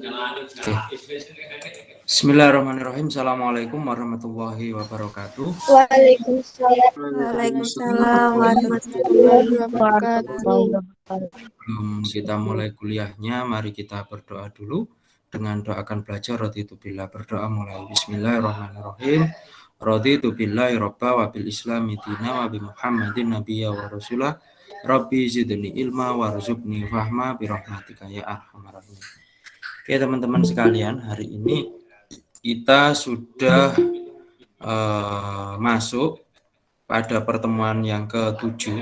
Oke. Bismillahirrahmanirrahim. Assalamualaikum warahmatullahi wabarakatuh. Waalaikumsalam warahmatullahi wabarakatuh. Sebelum kita mulai kuliahnya, mari kita berdoa dulu dengan doakan belajar. Raditu billah, berdoa mulai. Bismillahirrahmanirrahim. Raditu billahi robba wa bil islami dina wa bi Muhammadin nabiyya wa rasulah. Rabbi zidni ilma warzuqni fahma bi rahmatika ya arhamar rahimin. Oke teman-teman sekalian, hari ini kita sudah masuk pada pertemuan yang ke-7.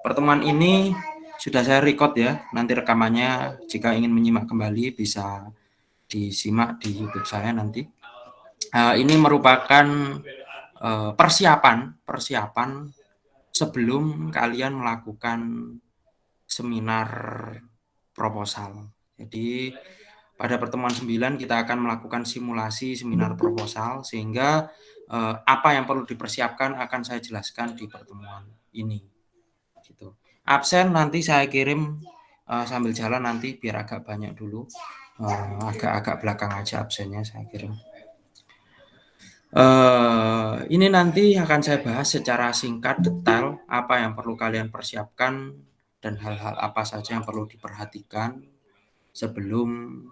Pertemuan ini sudah saya record ya, nanti rekamannya jika ingin menyimak kembali bisa disimak di YouTube saya nanti. Ini merupakan persiapan sebelum kalian melakukan seminar proposal. Jadi pada pertemuan 9 kita akan melakukan simulasi seminar proposal, sehingga apa yang perlu dipersiapkan akan saya jelaskan di pertemuan ini. Gitu. Absen nanti saya kirim sambil jalan nanti biar agak banyak dulu, agak belakang aja absennya saya kirim. Ini nanti akan saya bahas secara singkat detail apa yang perlu kalian persiapkan dan hal-hal apa saja yang perlu diperhatikan sebelum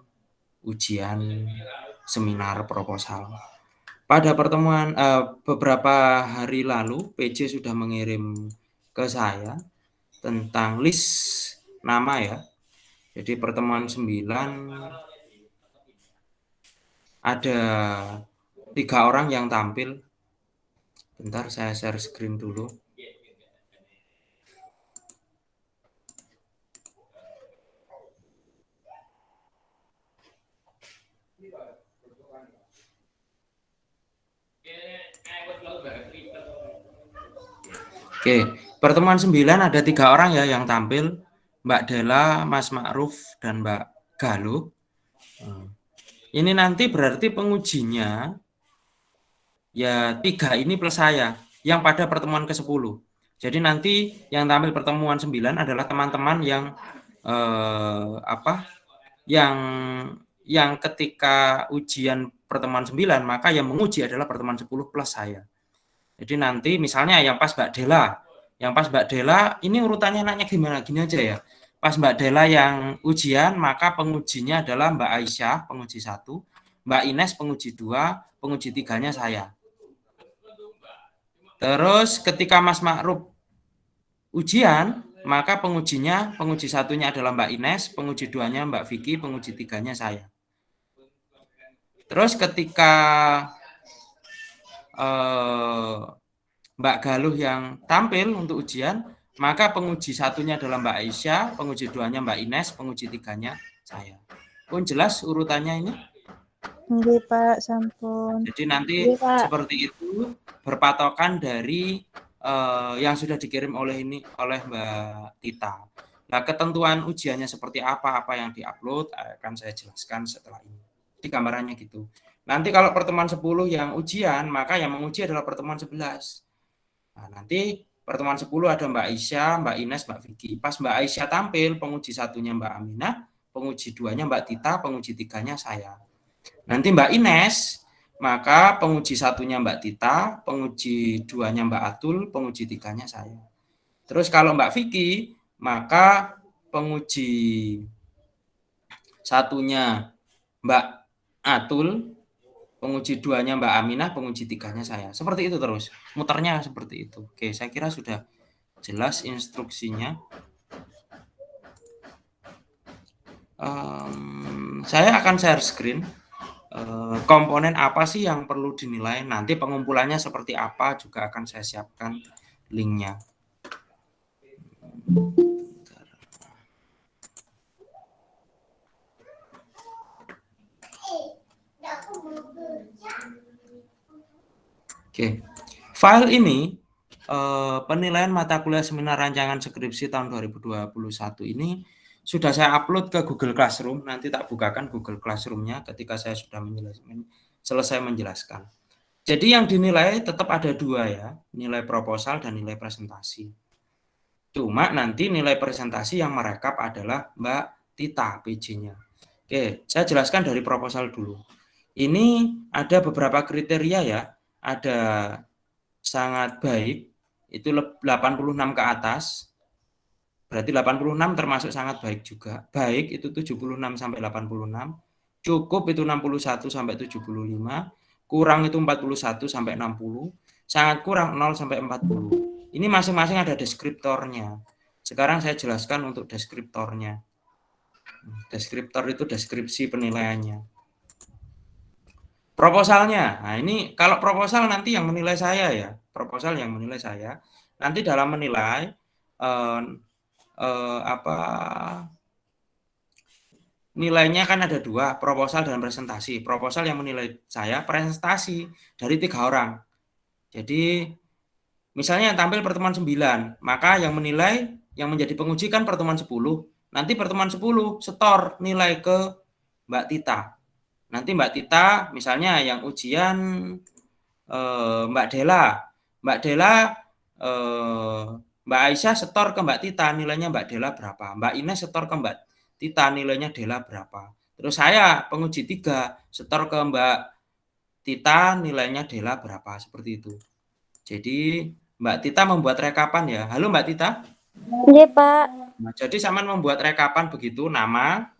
ujian seminar proposal. Pada pertemuan beberapa hari lalu PJ sudah mengirim ke saya tentang list nama ya. Jadi pertemuan 9 ada 3 orang yang tampil. Bentar saya share screen dulu. Oke, pertemuan 9 ada 3 orang ya yang tampil, Mbak Dela, Mas Ma'ruf, dan Mbak Galuh. Ini nanti berarti pengujinya ya 3 ini plus saya yang pada pertemuan ke-10. Jadi nanti yang tampil pertemuan 9 adalah teman-teman yang yang ketika ujian pertemuan 9 maka yang menguji adalah pertemuan 10 plus saya. Jadi nanti misalnya yang pas Mbak Dela ini urutannya anaknya gimana? Gini aja ya. Pas Mbak Dela yang ujian, maka pengujinya adalah Mbak Aisyah, penguji 1, Mbak Ines, penguji 2, penguji 3-nya saya. Terus ketika Mas Ma'ruf ujian, maka penguji 1-nya adalah Mbak Ines, penguji 2-nya Mbak Vicky, penguji 3-nya saya. Terus ketika Mbak Galuh yang tampil untuk ujian, maka penguji 1-nya adalah Mbak Aisyah, penguji 2-nya Mbak Ines, penguji 3-nya saya. Pun jelas urutannya ini? Nggih, Pak, sampun. Jadi nanti seperti itu berpatokan dari yang sudah dikirim oleh Mbak Tita. Nah, ketentuan ujiannya seperti apa yang diupload akan saya jelaskan setelah ini. Di gambarannya gitu. Nanti kalau pertemuan 10 yang ujian, maka yang menguji adalah pertemuan 11. Nah, nanti pertemuan 10 ada Mbak Aisyah, Mbak Ines, Mbak Vicky. Pas Mbak Aisyah tampil, penguji 1-nya Mbak Aminah, penguji 2-nya Mbak Tita, penguji 3-nya saya. Nanti Mbak Ines, maka penguji 1-nya Mbak Tita, penguji 2-nya Mbak Atul, penguji 3-nya saya. Terus kalau Mbak Vicky, maka penguji 1-nya Mbak Atul, penguji 2-nya Mbak Aminah, penguji 3-nya saya. Seperti itu terus, muternya seperti itu. Oke, saya kira sudah jelas instruksinya. Saya akan share screen. Komponen apa sih yang perlu dinilai, nanti pengumpulannya seperti apa juga akan saya siapkan linknya. Oke, file ini penilaian mata kuliah seminar rancangan skripsi tahun 2021 ini sudah saya upload ke Google Classroom. Nanti tak bukakan Google Classroom-nya ketika saya sudah selesai menjelaskan. Jadi yang dinilai tetap ada 2 ya, nilai proposal dan nilai presentasi. Cuma nanti nilai presentasi yang merekap adalah Mbak Tita PJ-nya. Oke, saya jelaskan dari proposal dulu. Ini ada beberapa kriteria ya, ada sangat baik, itu 86 ke atas, berarti 86 termasuk sangat baik juga. Baik itu 76 sampai 86, cukup itu 61 sampai 75, kurang itu 41 sampai 60, sangat kurang 0 sampai 40. Ini masing-masing ada deskriptornya. Sekarang saya jelaskan untuk deskriptornya. Deskriptor itu deskripsi penilaiannya. Proposalnya, nah ini kalau proposal nanti yang menilai saya ya, proposal yang menilai saya. Nanti dalam menilai nilainya kan ada 2, proposal dan presentasi. Proposal yang menilai saya presentasi dari 3 orang. Jadi misalnya yang tampil pertemuan 9, maka yang menilai, yang menjadi penguji kan pertemuan 10. Nanti pertemuan 10 setor nilai ke Mbak Tita. Nanti Mbak Tita misalnya yang ujian Mbak Dela. Mbak Aisyah setor ke Mbak Tita nilainya Mbak Dela berapa. Mbak Ines setor ke Mbak Tita nilainya Dela berapa. Terus saya penguji 3 setor ke Mbak Tita nilainya Dela berapa, seperti itu. Jadi Mbak Tita membuat rekapan ya. Halo Mbak Tita. Iya Pak. Nah, jadi Saman membuat rekapan begitu, nama,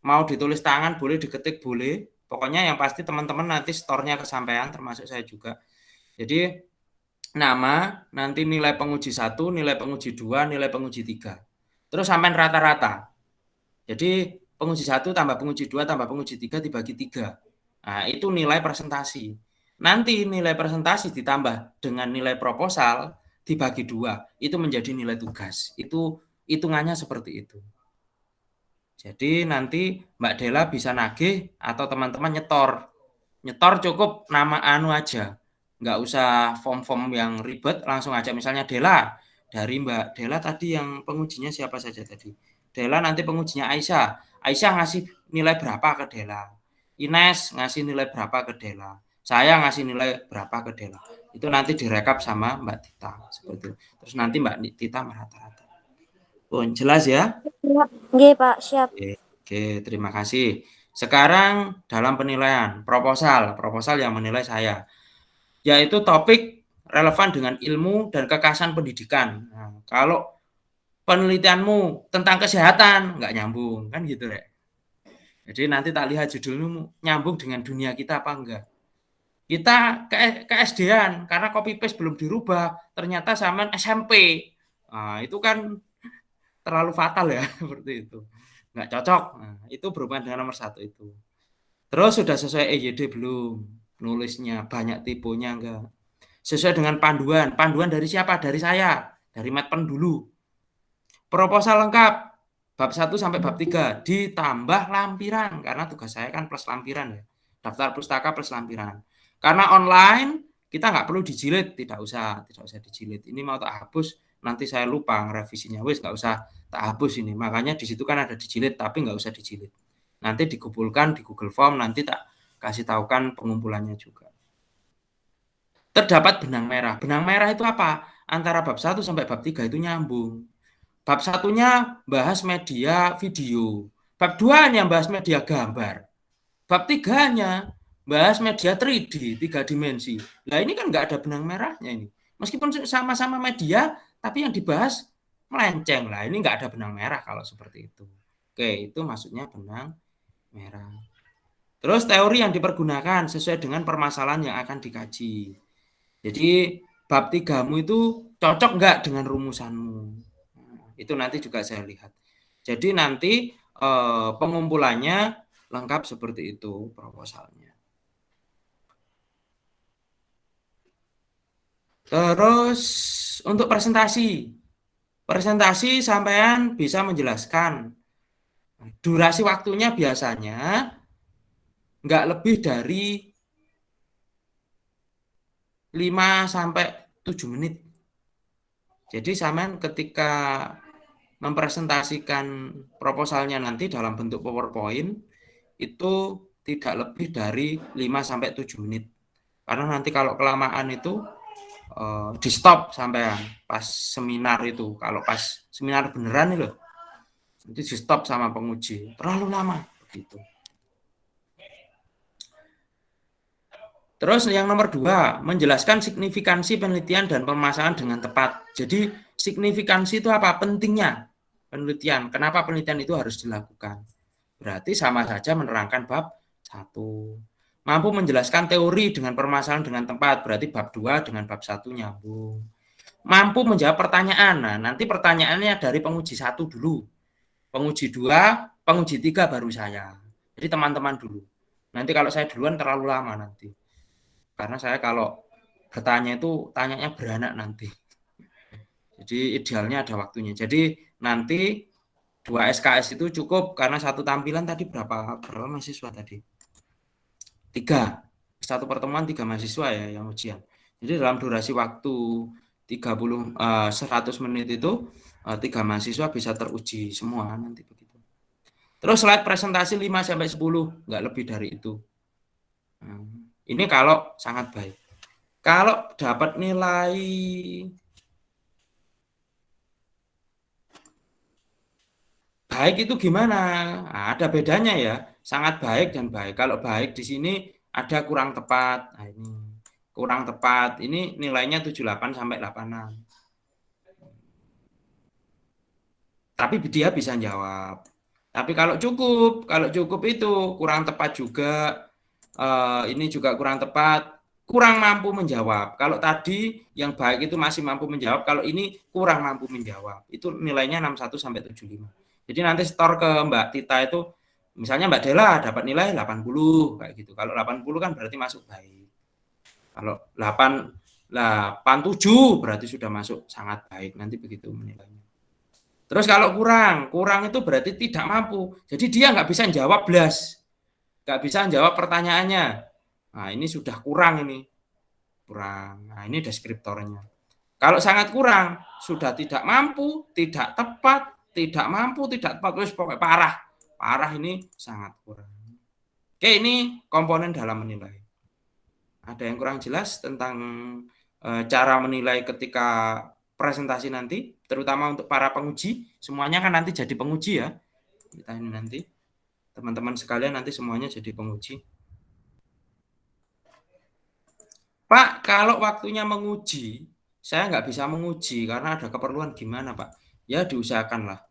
mau ditulis tangan boleh, diketik boleh. Pokoknya yang pasti teman-teman nanti store-nya kesampaian, termasuk saya juga. Jadi nama, nanti nilai penguji 1, nilai penguji 2, nilai penguji 3. Terus sampai rata-rata. Jadi penguji 1 tambah penguji 2 tambah penguji 3 dibagi 3. Nah, itu nilai presentasi. Nanti nilai presentasi ditambah dengan nilai proposal dibagi 2. Itu menjadi nilai tugas. Itu hitungannya seperti itu. Jadi nanti Mbak Dela bisa nagih atau teman-teman nyetor. Nyetor cukup nama anu aja. Nggak usah form-form yang ribet, langsung aja misalnya Dela. Dari Mbak Dela tadi yang pengujinya siapa saja tadi. Dela nanti pengujinya Aisyah. Aisyah ngasih nilai berapa ke Dela. Ines ngasih nilai berapa ke Dela. Saya ngasih nilai berapa ke Dela. Itu nanti direkap sama Mbak Tita. Seperti itu. Terus nanti Mbak Tita merata-rata. Oh, jelas ya? Oke Pak, siap. Oke, terima kasih. Sekarang dalam penilaian, proposal yang menilai saya, yaitu topik relevan dengan ilmu dan kekhasan pendidikan. Nah, kalau penelitianmu tentang kesehatan, nggak nyambung, kan gitu ya. Jadi nanti tak lihat judulmu nyambung dengan dunia kita apa enggak. Kita ke SD-an, karena copy paste belum dirubah, ternyata sama SMP. Nah, itu kan terlalu fatal ya, seperti itu. Nggak cocok. Nah, itu berhubungan dengan nomor 1 itu. Terus sudah sesuai EYD belum? Nulisnya banyak tipenya enggak? Sesuai dengan panduan. Panduan dari siapa? Dari saya. Dari Medpen dulu. Proposal lengkap. Bab 1 sampai bab 3. Ditambah lampiran. Karena tugas saya kan plus lampiran ya. Daftar pustaka plus lampiran. Karena online, kita nggak perlu dijilid. Tidak usah dijilid. Ini mau tak hapus, nanti saya lupa revisinya. Wis nggak usah tak hapus ini. Makanya di situ kan ada dijilid, tapi nggak usah dijilid. Nanti dikumpulkan di Google Form, nanti tak kasih tahukan pengumpulannya juga. Terdapat benang merah. Benang merah itu apa? Antara bab 1 sampai bab 3 itu nyambung. Bab 1-nya bahas media video. Bab 2-nya bahas media gambar. Bab 3-nya bahas media 3D, 3 dimensi. Nah ini kan nggak ada benang merahnya ini. Meskipun sama-sama media, tapi yang dibahas melenceng. Lah ini nggak ada benang merah kalau seperti itu. Oke, itu maksudnya benang merah. Terus teori yang dipergunakan sesuai dengan permasalahan yang akan dikaji. Jadi bab 3-mu itu cocok nggak dengan rumusanmu? Itu nanti juga saya lihat. Jadi nanti pengumpulannya lengkap seperti itu proposalnya. Terus untuk presentasi sampean bisa menjelaskan. Durasi waktunya biasanya nggak lebih dari 5 sampai 7 menit. Jadi sampean ketika mempresentasikan proposalnya nanti dalam bentuk PowerPoint itu tidak lebih dari 5 sampai 7 menit. Karena nanti kalau kelamaan itu di stop sampai pas seminar itu. Kalau pas seminar beneran itu nanti di stop sama penguji. Terlalu lama. begitu. Terus yang nomor 2, menjelaskan signifikansi penelitian dan permasalahan dengan tepat. Jadi signifikansi itu apa? Pentingnya penelitian. Kenapa penelitian itu harus dilakukan? Berarti sama saja menerangkan bab 1. Mampu menjelaskan teori dengan permasalahan dengan tepat. Berarti bab 2 dengan bab 1 nyambung. Mampu menjawab pertanyaan. Nah, nanti pertanyaannya dari penguji 1 dulu. Penguji 2, penguji 3 baru saya. Jadi teman-teman dulu. Nanti kalau saya duluan terlalu lama nanti. Karena saya kalau bertanya itu tanyanya beranak nanti. Jadi idealnya ada waktunya. Jadi nanti 2 SKS itu cukup karena satu tampilan tadi berapa mahasiswa tadi? 3. Satu pertemuan 3 mahasiswa ya yang ujian. Jadi dalam durasi waktu 100 menit itu 3 mahasiswa bisa teruji semua nanti begitu. Terus slide presentasi 5 sampai 10, enggak lebih dari itu. Ini kalau sangat baik. Kalau dapat nilai baik itu gimana? Nah, ada bedanya ya, sangat baik dan baik. Kalau baik di sini ada kurang tepat. Nah, ini kurang tepat. Ini nilainya 78 sampai 86. Tapi dia bisa jawab. Tapi kalau cukup itu kurang tepat juga. Ini juga kurang tepat, kurang mampu menjawab. Kalau tadi yang baik itu masih mampu menjawab, kalau ini kurang mampu menjawab. Itu nilainya 61 sampai 75. Jadi nanti store ke Mbak Tita itu, misalnya Mbak Dela dapat nilai 80 kayak gitu. Kalau 80 kan berarti masuk baik. Kalau 87 berarti sudah masuk sangat baik. Nanti begitu nilainya. Terus kalau kurang itu berarti tidak mampu. Jadi dia nggak bisa jawab blas. Nggak bisa jawab pertanyaannya. Nah, ini sudah kurang ini. Kurang. Nah, ini deskriptornya. Kalau sangat kurang, sudah tidak mampu, tidak tepat, tidak mampu, tidak tepat, terus pokoknya parah. Parah ini sangat kurang. Oke, ini komponen dalam menilai. Ada yang kurang jelas tentang cara menilai ketika presentasi nanti, terutama untuk para penguji. Semuanya kan nanti jadi penguji ya. Kita ini nanti. Teman-teman sekalian nanti semuanya jadi penguji. Pak, kalau waktunya menguji, saya nggak bisa menguji karena ada keperluan gimana, Pak? Ya diusahakanlah.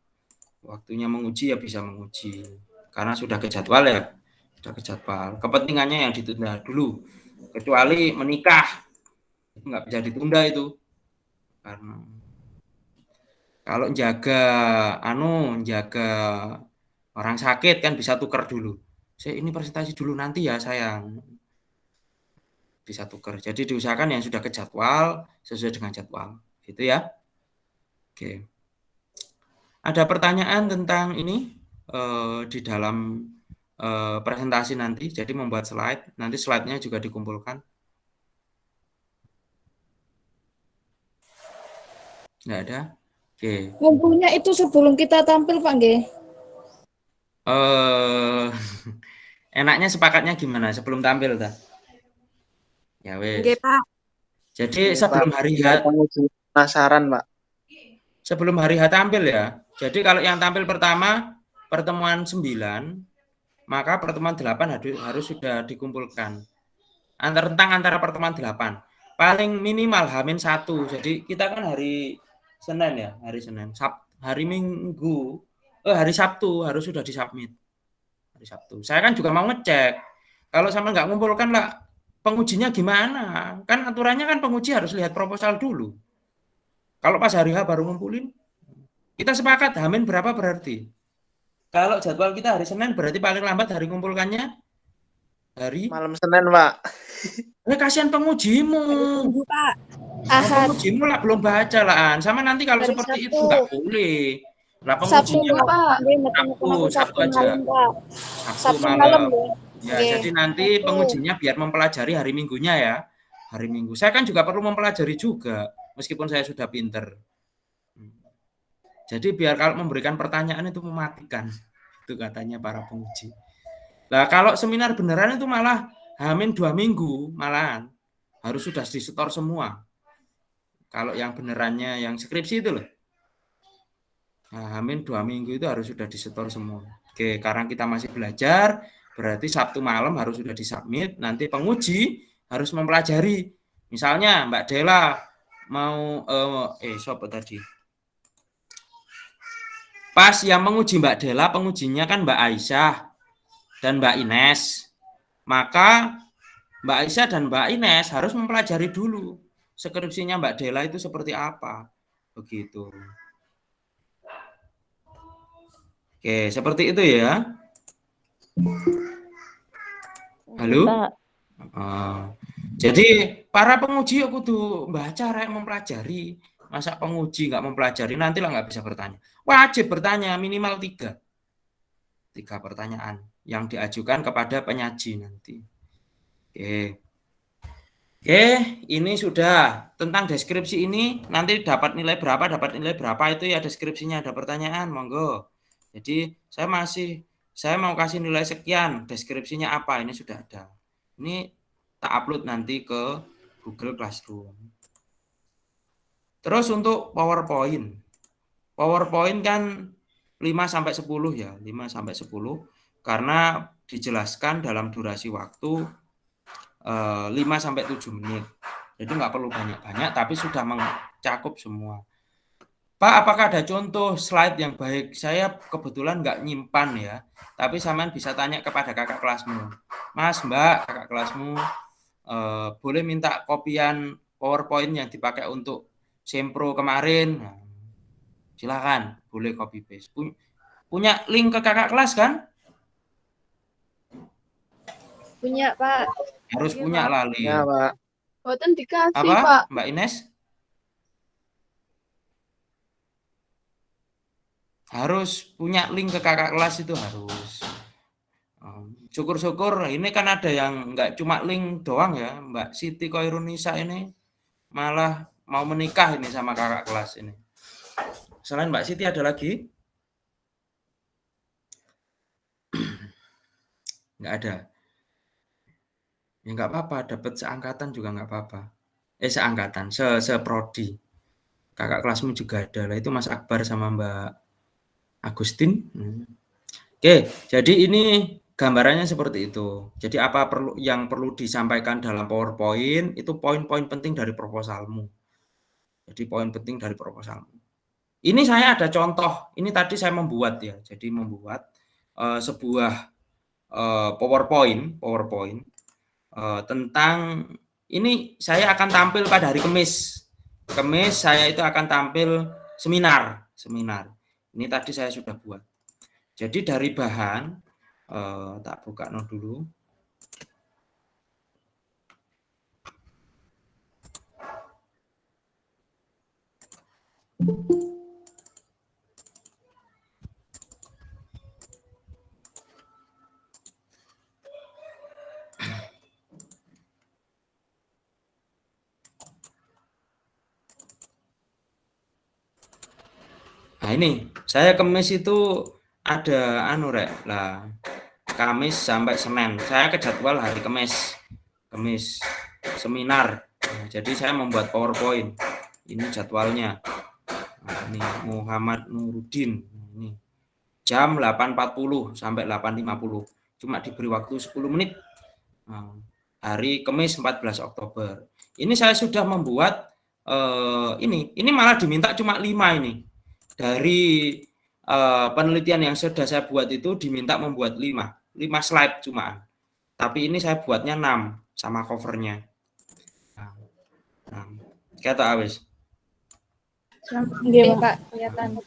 Waktunya menguji ya bisa menguji. Karena sudah ke jadwal ya. Sudah ke jadwal. Kepentingannya yang ditunda dulu. Kecuali menikah. Itu nggak bisa ditunda itu. Karena kalau jaga orang sakit kan bisa tukar dulu. Saya ini presentasi dulu nanti ya sayang. Bisa tukar. Jadi diusahakan yang sudah ke jadwal sesuai dengan jadwal. Gitu ya. Oke. Ada pertanyaan tentang ini di dalam presentasi nanti. Jadi membuat slide. Nanti slide-nya juga dikumpulkan. Nggak ada? Oke. Ngumpulnya itu sebelum kita tampil, Pak Nggih. Enaknya sepakatnya gimana sebelum tampil dah? Ya wes. Nggih, Pak. Jadi sebelum hari H penasaran, Pak. Sebelum hari H tampil ya. Jadi kalau yang tampil pertama pertemuan 9, maka pertemuan 8 harus sudah dikumpulkan. Antara pertemuan 8. Paling minimal H-1. Jadi kita kan hari Senin ya, hari Senin. Hari Minggu, hari Sabtu harus sudah disubmit. Hari Sabtu. Saya kan juga mau ngecek. Kalau sama nggak ngumpulkan lah, pengujinya gimana? Kan aturannya kan penguji harus lihat proposal dulu. Kalau pas hari H baru ngumpulin, kita sepakat H-min berapa berarti? Kalau jadwal kita hari Senin berarti paling lambat hari ngumpulkannya hari malam Senin, Pak. Kasihan pengujimu. Tunggu, Pak. Ahad. Pengujimu lah belum baca lah. Sama nanti kalau Hari seperti Sabtu. itu nggak boleh. Lah Sabtu, pengujinya Pak. Sabtu aja. malam, Pak. Sabtu malam. malam. Ya. Ya, jadi nanti pengujinya biar mempelajari hari Minggunya ya. Hari Minggu. Saya kan juga perlu mempelajari juga meskipun saya sudah pinter. Jadi biar kalau memberikan pertanyaan itu mematikan. Itu katanya para penguji. Nah, kalau seminar beneran itu malah H-2 minggu malahan harus sudah disetor semua. Kalau yang benerannya yang skripsi itu loh. Nah, H-2 minggu itu harus sudah disetor semua. Oke, karena kita masih belajar, berarti Sabtu malam harus sudah disubmit. Nanti penguji harus mempelajari. Misalnya Mbak Dela mau siapa tadi? Pas yang menguji Mbak Dela, pengujinya kan Mbak Aisyah dan Mbak Ines. Maka Mbak Aisyah dan Mbak Ines harus mempelajari dulu skripsinya Mbak Dela itu seperti apa. Begitu. Oke, seperti itu ya. Halo? Pak. Jadi para penguji aku tuh baca rek mempelajari. Masa penguji nggak mempelajari nanti lah nggak bisa bertanya. Wajib bertanya minimal 3 pertanyaan yang diajukan kepada penyaji nanti. Oke, ini sudah tentang deskripsi ini. Nanti dapat nilai berapa itu ya deskripsinya, ada pertanyaan, monggo. Jadi saya mau kasih nilai sekian, deskripsinya apa, ini sudah ada. Ini tak upload nanti ke Google Classroom. Terus untuk PowerPoint. PowerPoint kan 5-10 ya, 5-10 karena dijelaskan dalam durasi waktu 5-7 menit. Jadi nggak perlu banyak-banyak, tapi sudah mencakup semua. Pak, apakah ada contoh slide yang baik? Saya kebetulan nggak nyimpan ya, tapi sampean bisa tanya kepada kakak kelasmu. Mas, Mbak, kakak kelasmu, boleh minta kopian PowerPoint yang dipakai untuk Sempro kemarin? Nah, silakan, boleh copy paste. Punya link ke kakak kelas kan? Punya, Pak. Harus Iya, punya Pak. lah link. Ya, Pak. Boten dikasih, Apa, Pak. Mbak Ines? Harus punya link ke kakak kelas itu harus. Syukur-syukur ini kan ada yang nggak cuma link doang ya, Mbak Siti Koirunisa ini malah mau menikah ini sama kakak kelas ini. Selain Mbak Siti ada lagi? Nggak ada. Ya nggak apa-apa, dapat seangkatan juga nggak apa-apa. Seangkatan, seprodi. Kakak kelasmu juga ada lah, itu Mas Akbar sama Mbak Agustin. Oke, jadi ini gambarannya seperti itu. Jadi apa yang perlu disampaikan dalam PowerPoint itu poin-poin penting dari proposalmu. Jadi poin penting dari proposalmu. Ini saya ada contoh. Ini tadi saya membuat ya. Jadi membuat sebuah PowerPoint tentang ini saya akan tampil pada hari Kamis. Kamis saya itu akan tampil seminar. Ini tadi saya sudah buat. Jadi dari bahan tak buka dulu. Nah ini saya Kamis itu ada lah Kamis sampai Senin saya ke jadwal hari Kamis seminar. Nah, jadi saya membuat PowerPoint ini jadwalnya. Nah, ini Muhammad Nuruddin ini jam 8.40 sampai 8.50 cuma diberi waktu 10 menit. Nah, hari Kamis 14 Oktober ini saya sudah membuat ini malah diminta cuma 5 ini. Dari penelitian yang sudah saya buat itu diminta membuat 5 slide cuma. Tapi ini saya buatnya 6 sama covernya. Nah, kata awes. Nggih, Pak, kelihatan.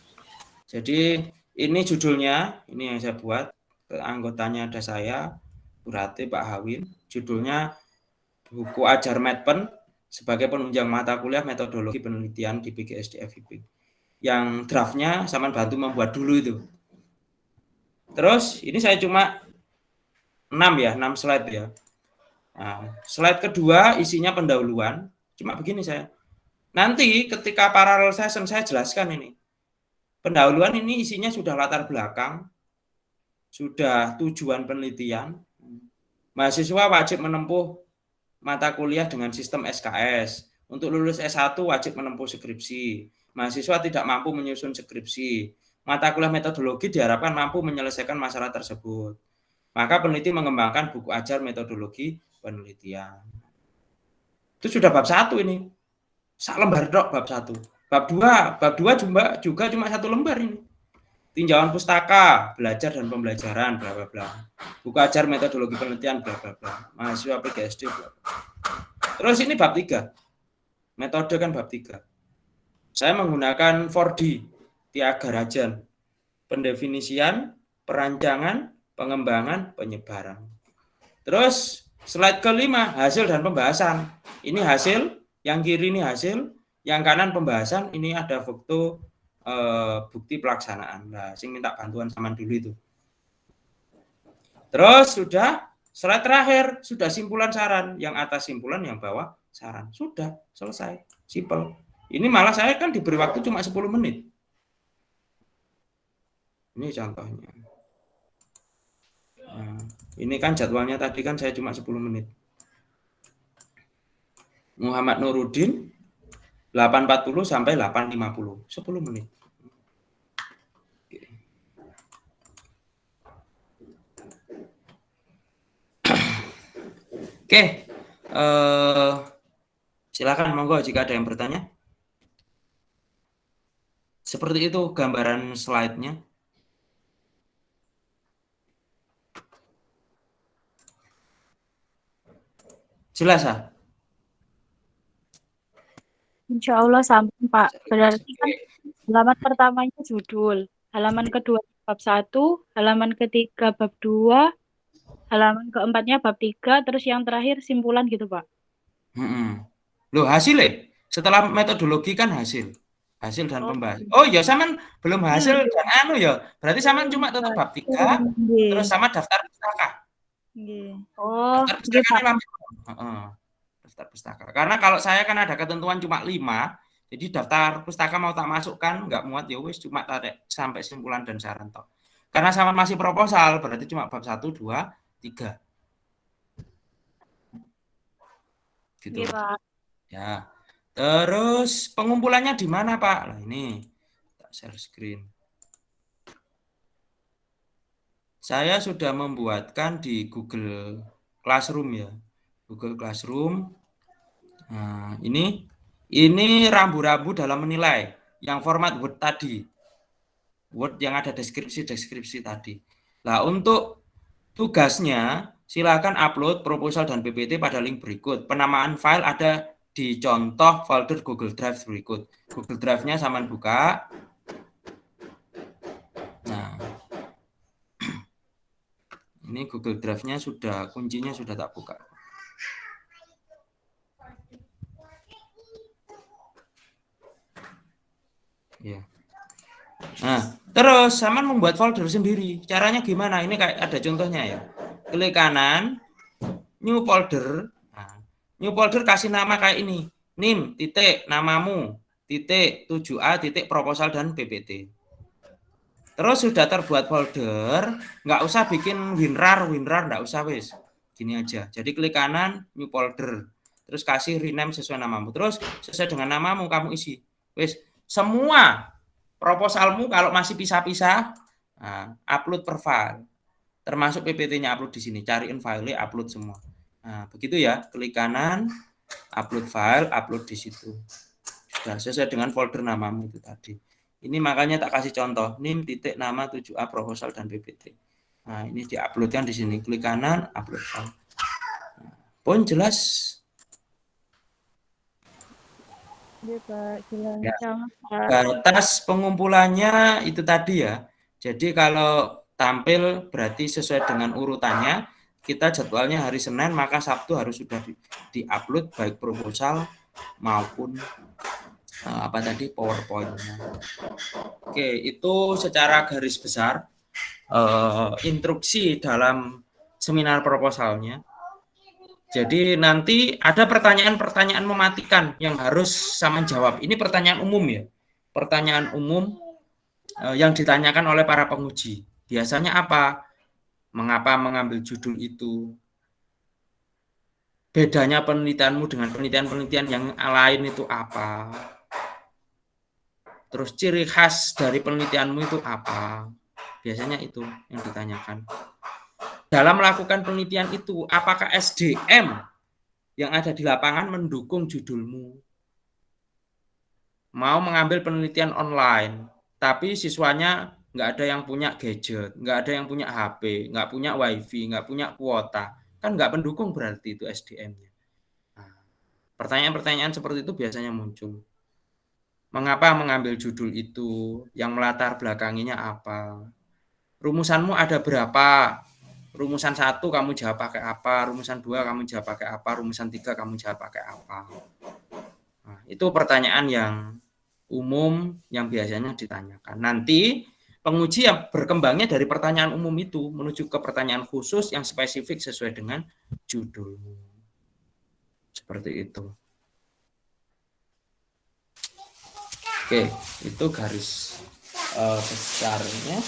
Jadi ini judulnya, ini yang saya buat. Anggotanya ada saya, Burate, Pak Hawin. Judulnya Buku Ajar Medpen sebagai penunjang mata kuliah metodologi penelitian di PGSD FIP. Yang draftnya sama bantu membuat dulu itu. Terus ini saya cuma 6 slide ya. Nah, slide kedua isinya pendahuluan. Cuma begini saya. Nanti ketika parallel session saya jelaskan ini. Pendahuluan ini isinya sudah latar belakang, sudah tujuan penelitian. Mahasiswa wajib menempuh mata kuliah dengan sistem SKS. Untuk lulus S1 wajib menempuh skripsi. Mahasiswa tidak mampu menyusun skripsi. mata kuliah metodologi diharapkan mampu menyelesaikan masalah tersebut. Maka peneliti mengembangkan buku ajar metodologi penelitian. Itu sudah bab 1 ini. Sak lembar dok bab 1. Bab 2 juga cuma 1 lembar ini. Tinjauan pustaka, belajar dan pembelajaran, bla bla bla. Buku ajar metodologi penelitian, bla bla bla. Mahasiswa PGSD, bla bla. Terus ini bab 3. Metode kan bab 3. Saya menggunakan 4D, Tyagarajan. Pendefinisian, perancangan, pengembangan, penyebaran. Terus slide kelima, hasil dan pembahasan. Ini hasil, yang kiri ini hasil, yang kanan pembahasan, ini ada foto bukti pelaksanaan. Nah, sing minta bantuan sama dulu itu. Terus sudah slide terakhir, sudah simpulan saran, yang atas simpulan, yang bawah saran. Sudah selesai, simple. Ini malah saya kan diberi waktu cuma 10 menit. Ini contohnya. Nah, ini kan jadwalnya tadi kan saya cuma 10 menit. Muhammad Nuruddin 8.40 sampai 8.50, 10 menit. Oke. Silakan monggo jika ada yang bertanya. Seperti itu gambaran slide-nya. Jelas, ah? Insya Allah sampun, Pak. Berarti kan halaman pertamanya judul, halaman kedua bab 1, halaman ketiga bab 2, halaman keempatnya bab 3, terus yang terakhir simpulan gitu, Pak. Loh, hasilnya setelah metodologi kan hasil dan pembahasan. Oh ya, saman belum hasil dan anu ya. Berarti saman cuma tetap bab 3, terus sama daftar pustaka. Oh, Daftar pustaka daftar pustaka. Karena kalau saya kan ada ketentuan cuma 5, jadi daftar pustaka mau tak masukkan nggak muat ya wis, cuma tarik sampai simpulan dan saran toh. Karena sama masih proposal, berarti cuma bab 1, 2, 3. Gitu. Pak. Ya. Terus pengumpulannya di mana, Pak? Nah, ini tak share screen. Saya sudah membuatkan di Google Classroom ya. Google Classroom. Nah, ini rambu-rambu dalam menilai yang format Word tadi. Word yang ada deskripsi tadi. Nah, untuk tugasnya silakan upload proposal dan PPT pada link berikut. Penamaan file ada di contoh folder Google Drive berikut. Google Drive-nya saman buka. Nah, ini Google Drive-nya sudah, kuncinya sudah tak buka. Ya. Nah, terus saman membuat folder sendiri. Caranya gimana? Ini kayak ada contohnya ya. Klik kanan, new folder. Nah, new folder kasih nama kayak ini. NIM, titik, namamu, titik, 7A, titik, proposal dan PPT. Terus sudah terbuat folder, nggak usah bikin WinRAR, nggak usah wis. Gini aja. Jadi klik kanan, new folder. Terus kasih rename sesuai namamu. Terus sesuai dengan namamu kamu isi. Wis, semua proposalmu kalau masih pisah-pisah, nah, upload per file. Termasuk PPT-nya upload di sini. Cariin file, upload semua. Nah, begitu ya. Klik kanan, upload file, upload di situ. Sudah sesuai dengan folder namamu itu tadi. Ini makanya tak kasih contoh, NIM titik nama 7A proposal dan PPT. Nah, ini diuploadkan di sini. Klik kanan, upload file. Nah, pun jelas. Iya, Pak, jelas. Ya. Batas pengumpulannya itu tadi ya. Jadi kalau tampil berarti sesuai dengan urutannya. Kita jadwalnya hari Senin, maka Sabtu harus sudah di-upload baik proposal maupun PowerPoint-nya. Oke, itu secara garis besar instruksi dalam seminar proposalnya. Jadi nanti ada pertanyaan-pertanyaan mematikan yang harus sama jawab. Ini pertanyaan umum ya. Pertanyaan umum yang ditanyakan oleh para penguji. Biasanya apa? Mengapa mengambil judul itu? Bedanya penelitianmu dengan penelitian-penelitian yang lain itu apa? Terus ciri khas dari penelitianmu itu apa? Biasanya itu yang ditanyakan. Dalam melakukan penelitian itu, apakah SDM yang ada di lapangan mendukung judulmu? Mau mengambil penelitian online, tapi siswanya nggak ada yang punya gadget, nggak ada yang punya HP, nggak punya wifi, nggak punya kuota. Kan nggak mendukung berarti itu SDM-nya. Nah, pertanyaan-pertanyaan seperti itu biasanya muncul. Mengapa mengambil judul itu? Yang melatar belakanginya apa? Rumusanmu ada berapa? Rumusan 1 kamu jawab pakai apa? Rumusan 2 kamu jawab pakai apa? Rumusan 3 kamu jawab pakai apa? Nah, itu pertanyaan yang umum yang biasanya ditanyakan. Nanti penguji yang berkembangnya dari pertanyaan umum itu menuju ke pertanyaan khusus yang spesifik sesuai dengan judulmu. Seperti itu. Oke, itu garis besarnya.